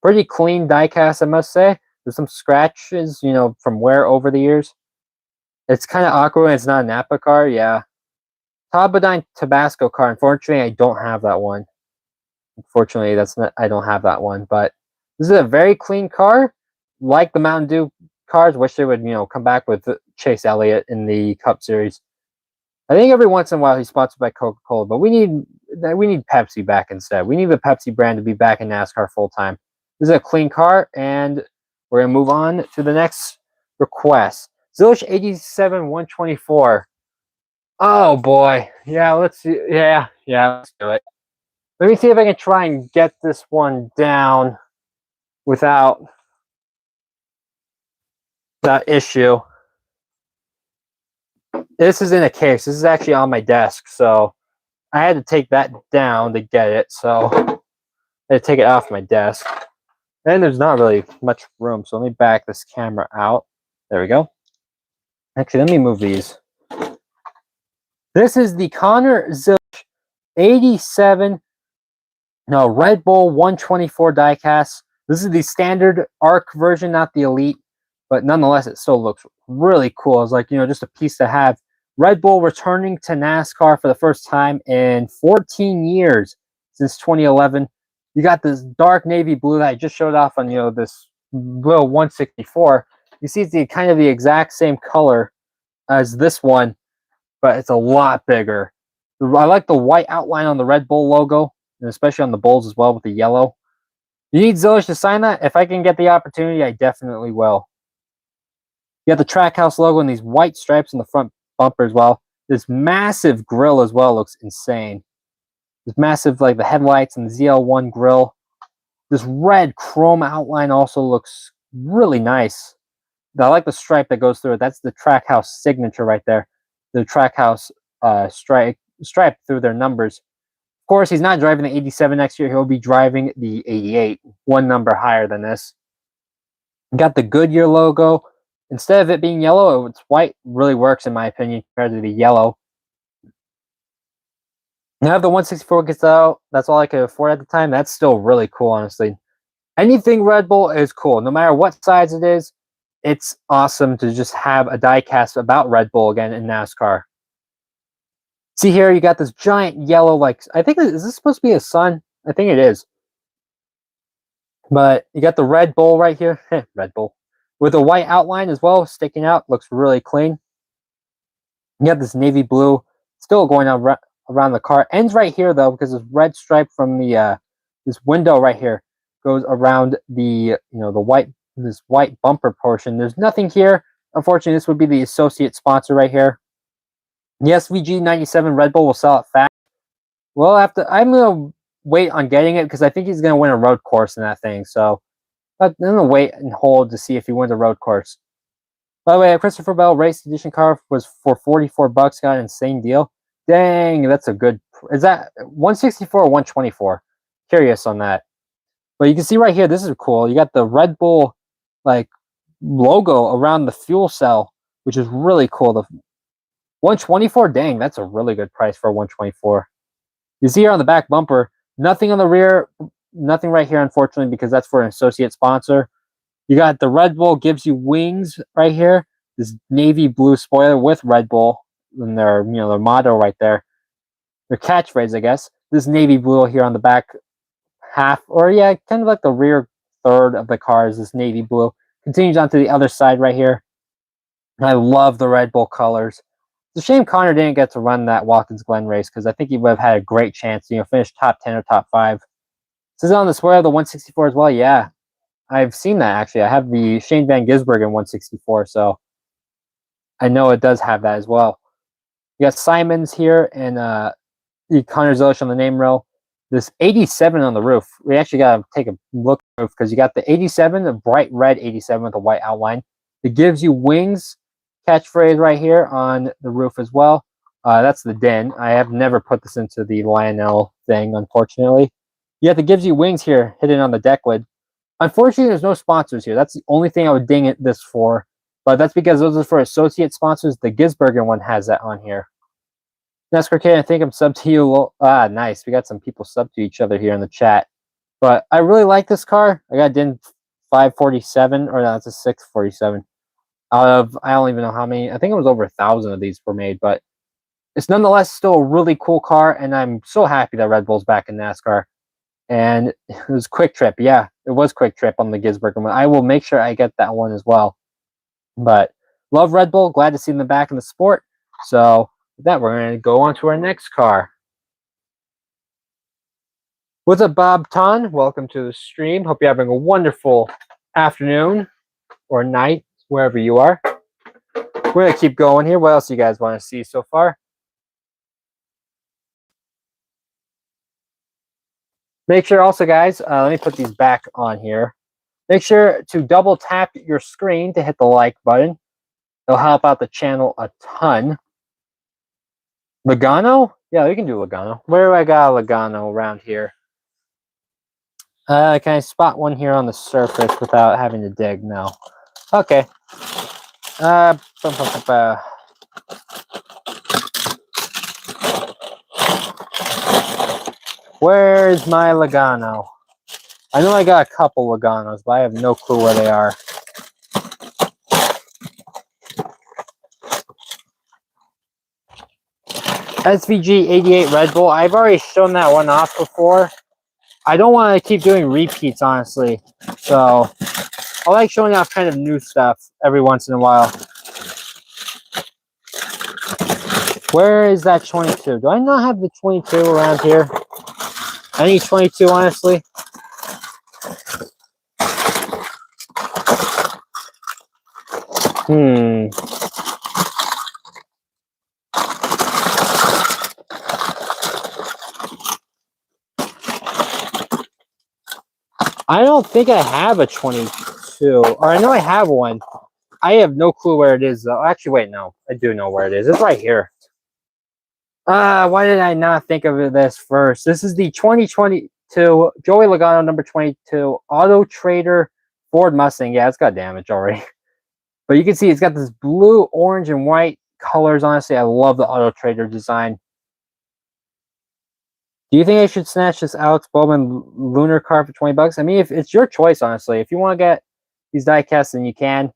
Pretty clean diecast, I must say. There's some scratches, from wear over the years. It's kind of awkward when it's not a Napa car, yeah. Todd Bodine Tabasco car. Unfortunately, I don't have that one. Unfortunately, I don't have that one. But this is a very clean car. Like the Mountain Dew cars, wish they would, come back with Chase Elliott in the Cup Series. I think every once in a while he's sponsored by Coca-Cola, but we need Pepsi back instead. We need the Pepsi brand to be back in NASCAR full time. This is a clean car, and we're gonna move on to the next request. Zilch 87-124. Oh boy, yeah. Let's see. Yeah. Let's do it. Let me see if I can try and get this one down without that issue. This is in a case. This is actually on my desk, so I had to take that down to get it. So I had to take it off my desk. And there's not really much room, so let me back this camera out. There we go. Actually, let me move these. This is the Connor Zilch 87, no, Red Bull 124 diecast. This is the standard ARC version, not the Elite, but nonetheless, it still looks really cool. It's like, just a piece to have. Red Bull returning to NASCAR for the first time in 14 years since 2011. You got this dark navy blue that I just showed off on, this little 164. You see it's kind of the exact same color as this one, but it's a lot bigger. I like the white outline on the Red Bull logo, and especially on the Bulls as well with the yellow. You need Zillish to sign that? If I can get the opportunity, I definitely will. You got the Trackhouse logo and these white stripes in the front bumper as well. This massive grill as well looks insane. This massive, like the headlights and the ZL1 grill. This red chrome outline also looks really nice. I like the stripe that goes through it. That's the Trackhouse signature right there. The Trackhouse stripe through their numbers. Of course, he's not driving the 87 next year. He'll be driving the 88, one number higher than this. Got the Goodyear logo. Instead of it being yellow, it's white. Really works, in my opinion, compared to the yellow. Now if the 164 gets out, that's all I could afford at the time. That's still really cool, honestly. Anything Red Bull is cool. No matter what size it is, it's awesome to just have a diecast about Red Bull again in NASCAR. See here, you got this giant yellow, like, I think, is this supposed to be a sun? I think it is. But you got the Red Bull right here. Red Bull. With a white outline as well, sticking out. Looks really clean. You got this navy blue still going on around the car. Ends right here, though, because this red stripe from the this window right here goes around the, this white bumper portion. There's nothing here. Unfortunately, this would be the associate sponsor right here. The SVG 97 Red Bull will sell it fast. Well, I'm going to wait on getting it because I think he's going to win a road course in that thing. So I'm going to wait and hold to see if he wins a road course. By the way, a Christopher Bell Race Edition car was for $44. Got an insane deal. Dang, that's a good... Is that 164 or 124? Curious on that. But you can see right here, this is cool. You got the Red Bull logo around the fuel cell, which is really cool. The 124, dang, that's a really good price for a 124. You see here on the back bumper, nothing on the rear, nothing right here, unfortunately, because that's for an associate sponsor. You got the Red Bull gives you wings right here. This navy blue spoiler with Red Bull and their, their motto right there. Their catchphrase, I guess. This navy blue here on the back half, or yeah, kind of like the rear third of the car is this navy blue. Continues onto the other side right here. I love the Red Bull colors. It's a shame Connor didn't get to run that Watkins Glen race because I think he would have had a great chance to finish top 10 or top 5. This is on the square of the 164 as well. Yeah, I've seen that actually. I have the Shane Van Gisbergen 164, so I know it does have that as well. You got Simons here and the Connor Zillish on the name rail. This 87 on the roof. We actually got to take a look at the roof because you got the 87, the bright red 87 with a white outline. It gives you wings catchphrase right here on the roof as well. That's the Den. I have never put this into the Lionel thing, unfortunately. You have the gives you wings here hidden on the deck lid. Unfortunately, there's no sponsors here. That's the only thing I would ding it this for. But that's because those are for associate sponsors. The Gisbergen one has that on here. NASCAR K, I think I'm sub to you. Nice. We got some people sub to each other here in the chat. But I really like this car. I got DIN 547, or no, it's a 647. Out of, I don't even know how many. I think it was over 1,000 of these were made. But it's nonetheless still a really cool car. And I'm so happy that Red Bull's back in NASCAR. And it was Quick Trip. Yeah, it was Quick Trip on the Gisbergen one. I will make sure I get that one as well. But love Red Bull. Glad to see them back in the sport. So with that, we're going to go on to our next car. What's up, Bob Ton? Welcome to the stream. Hope you're having a wonderful afternoon or night, wherever you are. We're going to keep going here. What else do you guys want to see so far? Make sure also, guys, let me put these back on here. Make sure to double tap your screen to hit the like button. It'll help out the channel a ton. Logano? Yeah, we can do Logano. Where do I got a Logano around here? Can I spot one here on the surface without having to dig? No. Okay. Where's my Logano? I know I got a couple Loganos, but I have no clue where they are. SVG 88 Red Bull. I've already shown that one off before. I don't want to keep doing repeats, honestly. So I like showing off kind of new stuff every once in a while. Where is that 22? Do I not have the 22 around here? I need 22, honestly. I don't think I have a 22. Or I know I have one. I have no clue where it is, though. Actually, wait, no. I do know where it is. It's right here. Why did I not think of this first? This is the 2022 Joey Logano number 22 Auto Trader Ford Mustang. Yeah, it's got damage already. But you can see it's got this blue, orange, and white colors. Honestly, I love the Auto Trader design. Do you think I should snatch this Alex Bowman Lunar car for 20 bucks? I mean, if it's your choice, honestly. If you want to get these diecasts, then you can.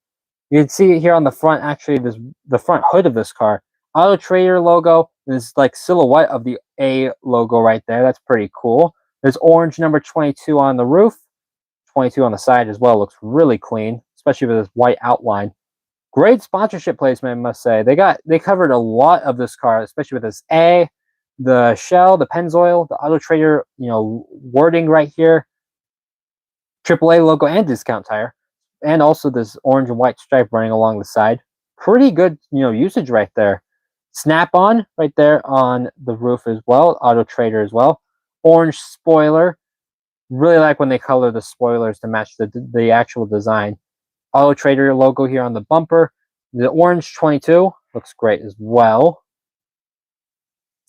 You can see it here on the front, actually, the front hood of this car. Auto Trader logo. There's like silhouette of the A logo right there. That's pretty cool. There's orange number 22 on the roof. 22 on the side as well. Looks really clean, especially with this white outline. Great sponsorship placement, I must say. They covered a lot of this car, especially with this A, the shell, the Pennzoil, the Auto Trader, wording right here. AAA logo and discount tire. And also this orange and white stripe running along the side. Pretty good, usage right there. Snap-on right there on the roof as well. Auto Trader as well. Orange spoiler. Really like when they color the spoilers to match the actual design. Auto Trader logo here on the bumper. The orange 22 looks great as well.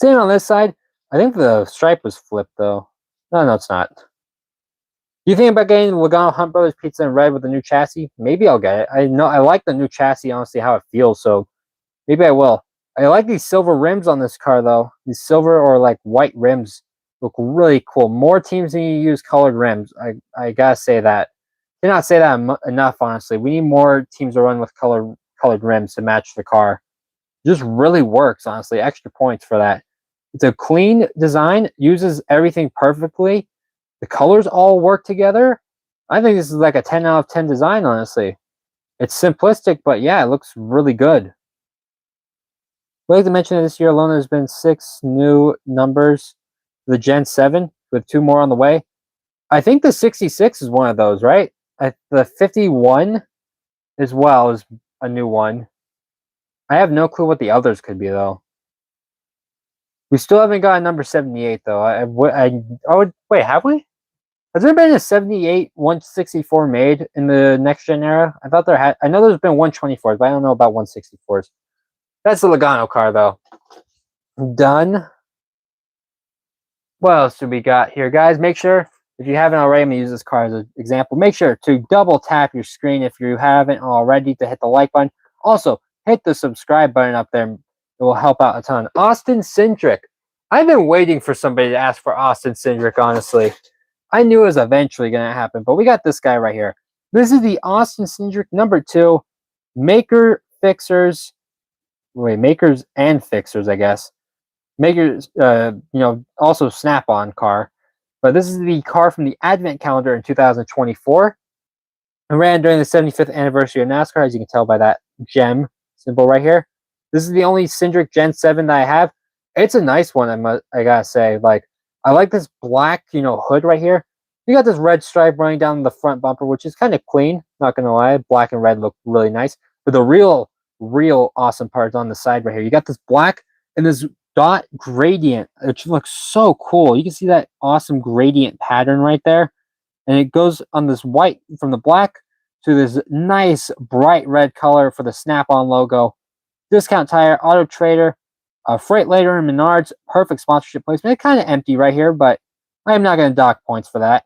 Same on this side. I think the stripe was flipped though. No, it's not. Do you think about getting the Logano Hunt Brothers Pizza in red with the new chassis? Maybe I'll get it. I know I like the new chassis, honestly, how it feels, so maybe I will. I like these silver rims on this car though. These silver or like white rims look really cool. More teams need to use colored rims. I gotta say that. Cannot say that enough, honestly. We need more teams to run with colored rims to match the car. It just really works, honestly. Extra points for that. It's a clean design, uses everything perfectly. The colors all work together. I think this is like a 10 out of 10 design, honestly. It's simplistic, but yeah, it looks really good. I'd like to mention that this year alone there's been 6 new numbers for the Gen 7, with 2 more on the way. I think the 66 is one of those, right? The 51 as well is a new one. I have no clue what the others could be, though. We still haven't got a number 78, though. I would wait, have we? Has there been a 78 164 made in the next gen era? I thought there had. I know there's been 124s, but I don't know about 164s. That's the Logano car, though. Done. What else do we got here, guys? Make sure, if you haven't already, I'm going to use this car as an example. Make sure to double tap your screen if you haven't already to hit the like button. Also, hit the subscribe button up there. It will help out a ton. Austin Cindric. I've been waiting for somebody to ask for Austin Cindric, honestly. I knew it was eventually going to happen, but we got this guy right here. This is the Austin Cindric number 2 Makers and Fixers, I guess. Makers, also Snap-on car. But this is the car from the Advent calendar in 2024. It ran during the 75th anniversary of NASCAR, as you can tell by that gem symbol right here. This is the only Cindric Gen 7 that I have. It's a nice one, I gotta say. Like, I like this black, hood right here. You got this red stripe running down the front bumper, which is kind of clean. Not gonna lie, black and red look really nice. But the real awesome part is on the side right here. You got this black and this dot gradient, which looks so cool. You can see that awesome gradient pattern right there. And it goes on this white from the black to this nice bright red color for the Snap-on logo. Discount tire, Auto Trader, Freight Later and Menards, perfect sponsorship placement. It's kind of empty right here, but I'm not going to dock points for that.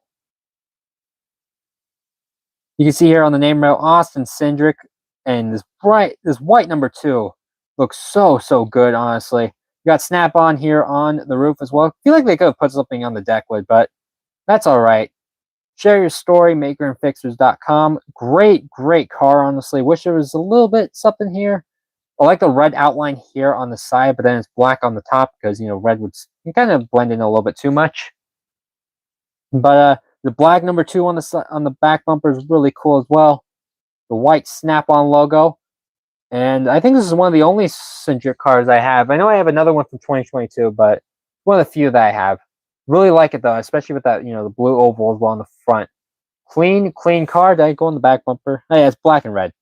You can see here on the name rail, Austin Cindric, and this white number 2 looks so good, honestly. You got Snap-on here on the roof as well. I feel like they could have put something on the deck lid, but that's all right. Share your story, makerandfixers.com. Great, great car, honestly. Wish there was a little bit something here. I like the red outline here on the side, but then it's black on the top because, you know, red would kind of blend in a little bit too much. But the black number 2 on the back bumper is really cool as well. The white Snap-on logo. And I think this is one of the only Centric cars I have. I know I have another one from 2022, but one of the few that I have. Really like it though, especially with that, you know, the blue oval as well on the front. Clean car. Did I go on the back bumper? Oh, yeah, it's black and red.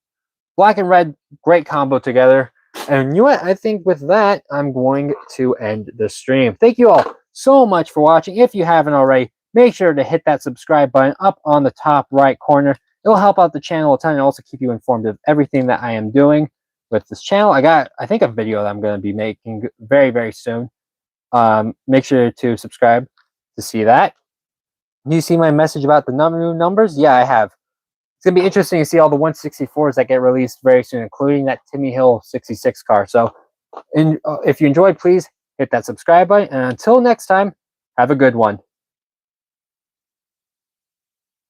Black and red, great combo together. And you know what? I think with that, I'm going to end the stream. Thank you all so much for watching. If you haven't already, make sure to hit that subscribe button up on the top right corner. It'll help out the channel a ton and also keep you informed of everything that I am doing with this channel. I got, I think, a video that I'm going to be making very, very soon. Make sure to subscribe to see that. Do you see my message about the new numbers? Yeah, I have. It's going to be interesting to see all the 164s that get released very soon, including that Timmy Hill 66 car. So if you enjoyed, please hit that subscribe button. And until next time, have a good one.